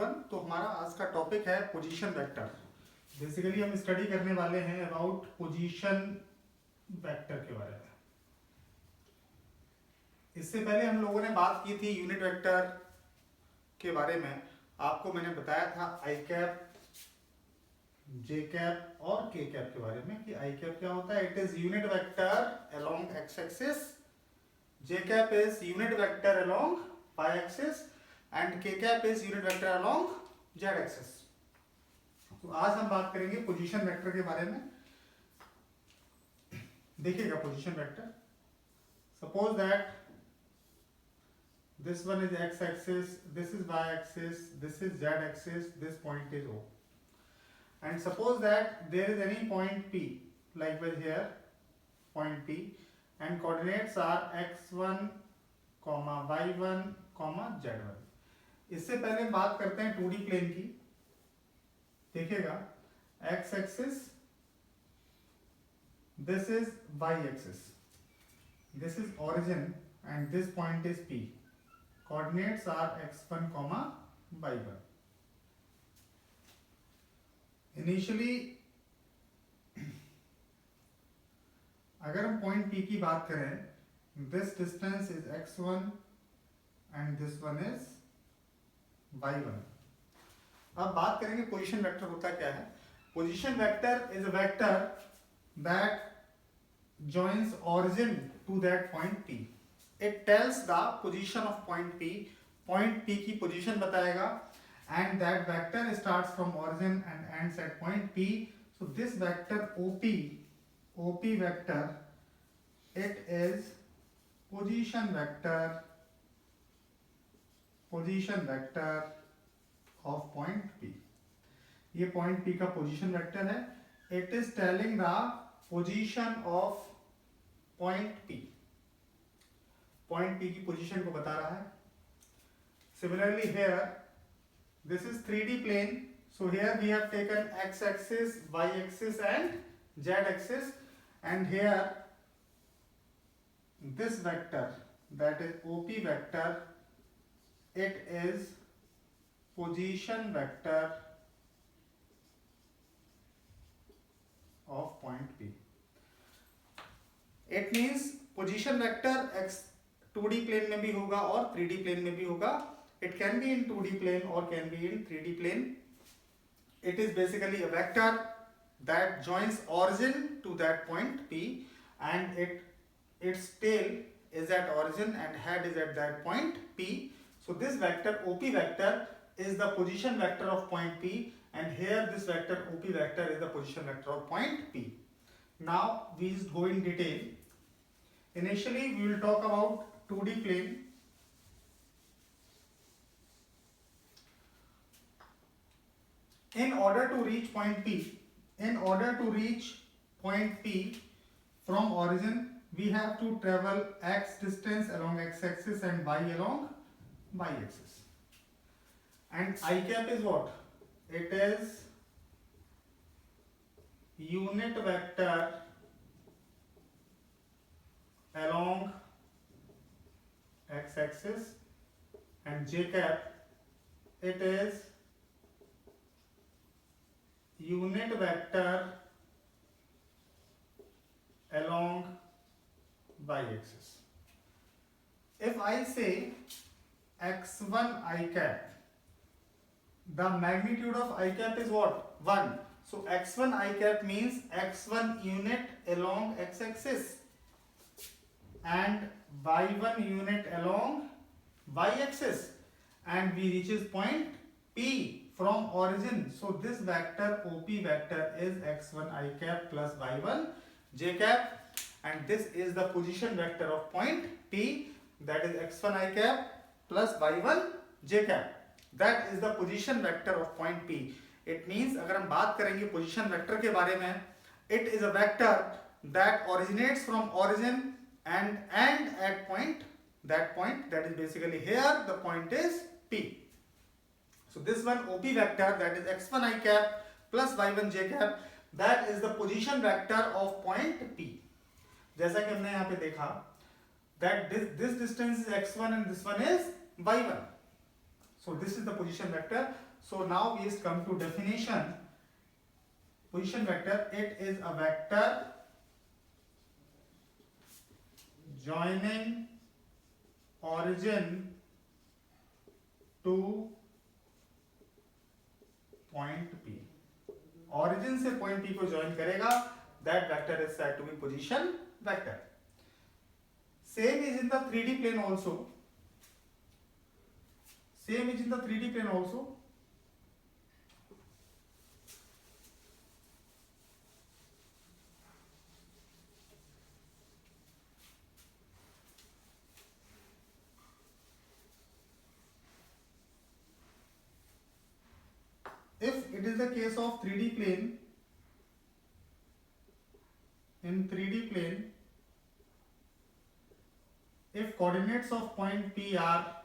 Everyone. तो हमारा आज का टॉपिक है पोजीशन वेक्टर। बेसिकली हम स्टडी करने वाले हैं अबाउट पोजीशन वेक्टर के बारे में। इससे पहले हम लोगों ने बात की थी यूनिट वेक्टर के बारे में। आपको मैंने बताया था आई कैप, जे कैप और के कैप के बारे में कि आई कैप क्या होता है। It is unit vector along X axis, J cap is unit vector along Y axis and K cap is unit vector along Z axis. तो आज हम बात करेंगे पोजीशन वेक्टर के बारे में। देखिएगा position vector, suppose that this one is x axis, this is y axis, this is z axis, this point is O. And suppose that there is any point P, like with here point P, and coordinates are x1, y1, z1. इससे पहले हम बात करते हैं 2D plane की। देखिएगा x axis, this is y axis, this is origin and this point is P. Coordinates are x1, y1. Initially अगर हम पॉइंट P की बात करें, this distance is x1 and this one is y1. अब बात करेंगे पोजीशन वेक्टर होता क्या है। Position vector is a vector that joins origin to that point P. It tells the position of point P. Point P की position बताएगा and that vector starts from origin and ends at point P. So this vector OP vector, it is position vector of point P. ये point P का position vector है. It is telling the position of point P. Point P की position को बता रहा है। Similarly here, this is 3D plane. So here we have taken x axis, y axis and z axis, and here this vector, that is OP vector, it is position vector of point P. It means position vector x 2D plane में भी होगा और 3D plane में भी होगा। It can be in 2D plane or can be in 3D plane. It is basically a vector that joins origin to that point P, and its tail is at origin and head is at that point P. So this vector OP vector is the position vector of point P, and here this vector OP vector is the position vector of point P. Now we just go in detail. Initially we will talk about 2D plane. In order to reach point P from origin, we have to travel x distance along x axis and y along y axis. And I cap is what? It is unit vector along x axis, and j cap, it is unit vector along y axis. If I say x1 I cap, the magnitude of I cap is what? 1. So x1 I cap means x1 unit along x axis and y1 unit along y axis, and we reaches point P from origin. So this vector OP vector is x1 I cap plus y1 j cap, and this is the position vector of point P, that is x1 I cap plus y1 j cap. That is the position vector of point P. It means अगर हम बात करेंगे position vector के बारे में, it is a vector that originates from origin and end at point, that is basically here the point is P. So this one OP vector, that is x1 I cap plus y1 j cap, that is the position vector of point P. जैसा कि हमने यहाँ पे देखा that this distance is x1 and this one is y1. So this is the position vector. So now we come to definition. Position vector, it is a vector joining origin to point P. Origin से point P को join करेगा, that vector is said to be position vector. Same is in the 3D plane also. Same is in the 3D plane also. If it is the case of 3D plane, in 3D plane, if coordinates of point P are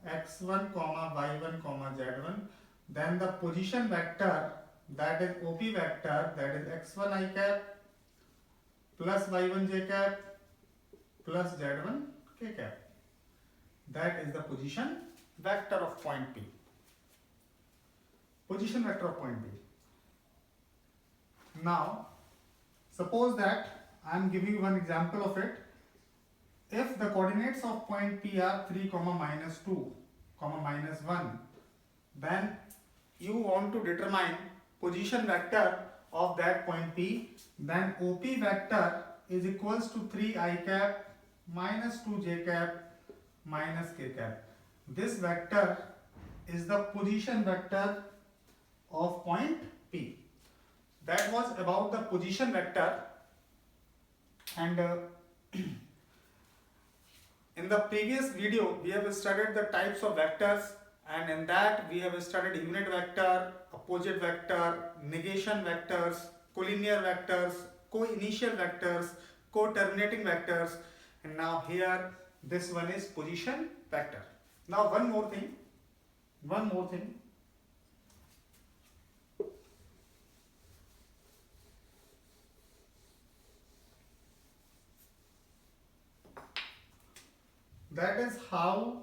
x1, y1, z1, then the position vector, that is OP vector, that is x1 I cap plus y1 j cap plus z1 k cap. That is the position vector of point P. Position vector of point P. Now, suppose that I am giving you one example of it. If the coordinates of point P are 3, -2, -1, then you want to determine position vector of that point P, then OP vector is equals to 3 I cap minus 2 j cap minus k cap. This vector is the position vector of point P. That was about the position vector, and in the previous video we have studied the types of vectors, and in that we have studied unit vector, opposite vector, negation vectors, collinear vectors, co-initial vectors, co-terminating vectors, and now here this one is position vector. Now one more thing. That is how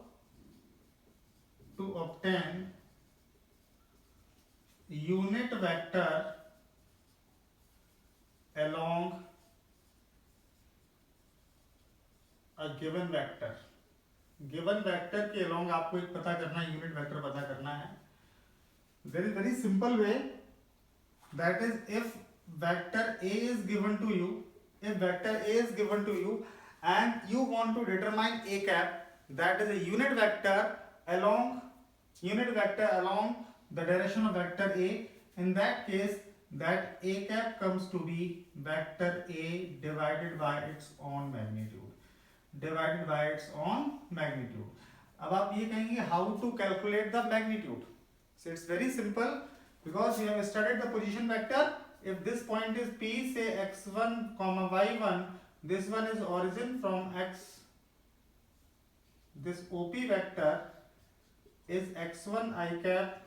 to obtain unit vector along a given vector. Given vector के along आपको एक पता करना है, unit vector पता करना है. There is very simple way. That is, if vector A is given to you, and you want to determine a cap, that is a unit vector along the direction of vector A. In that case, that a cap comes to be vector A divided by its own magnitude. अब आप ये कहेंगे how to calculate the magnitude. So it's very simple, because we have studied the position vector. If this point is P, say x1, y1, this one is origin from x. This OP vector is x1 I cap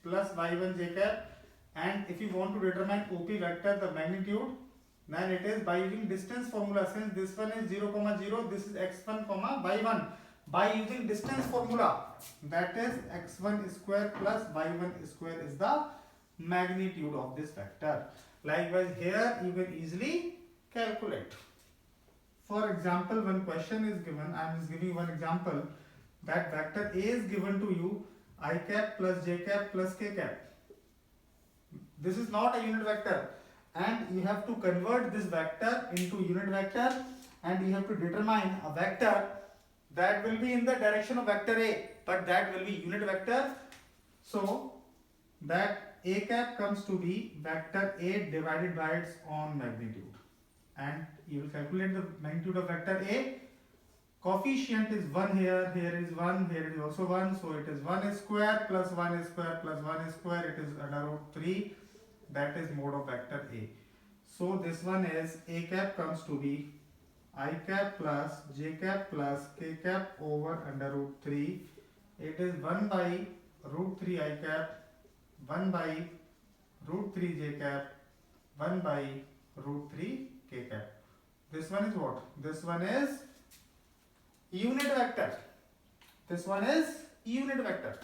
plus y1 j cap, and if you want to determine OP vector, the magnitude, then it is by using distance formula. Since this one is 0, 0, this is x1, y1. By using distance formula, that is x1 square plus y1 square is the magnitude of this vector. Likewise, here you can easily calculate. For example, one question is given. I am just giving one example. That vector A is given to you, I cap plus j cap plus k cap. This is not a unit vector, and you have to convert this vector into unit vector, and you have to determine a vector that will be in the direction of vector A, but that will be unit vector. So that a cap comes to be vector A divided by its own magnitude, and you will calculate the magnitude of vector A. Coefficient is 1 here, here is 1, here is also 1, so it is 1 square plus 1 square plus 1 square, it is under root 3, that is mode of vector A. So this one is a cap comes to be I cap plus j cap plus k cap over under root 3. It is 1 by root 3 I cap, 1 by root 3 j cap, 1 by root 3 k cap. This one is what? This one is unit vector. This one is unit vector.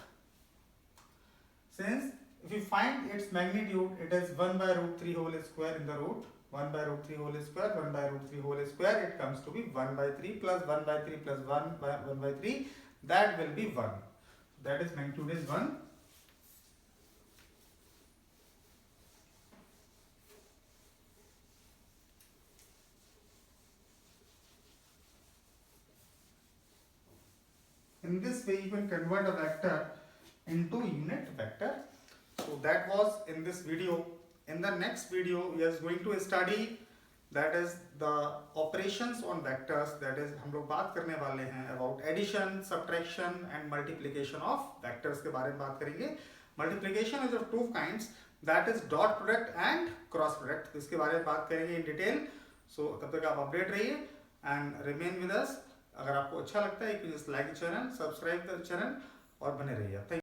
Since if you find its magnitude, it is 1 by root 3 whole square in the root, 1 by root 3 whole square, 1 by root 3 whole square, it comes to be 1 by 3 plus 1 by 3 plus 1 by 3, that will be 1. That is magnitude is 1. In this way you can convert a vector into unit vector. So that was in this video. In the next video we are going to study that is the operations on vectors, that is हम लोग बात करने वाले हैं about addition, subtraction and multiplication of vectors के बारे में बात करेंगे. Multiplication is of two kinds, that is dot product and cross product. इसके बारे में बात करेंगे in detail. So तब तक आप अपडेट रहिए and remain with us. अगर आपको अच्छा लगता है, you can just like the channel, subscribe the channel और बने रहिए.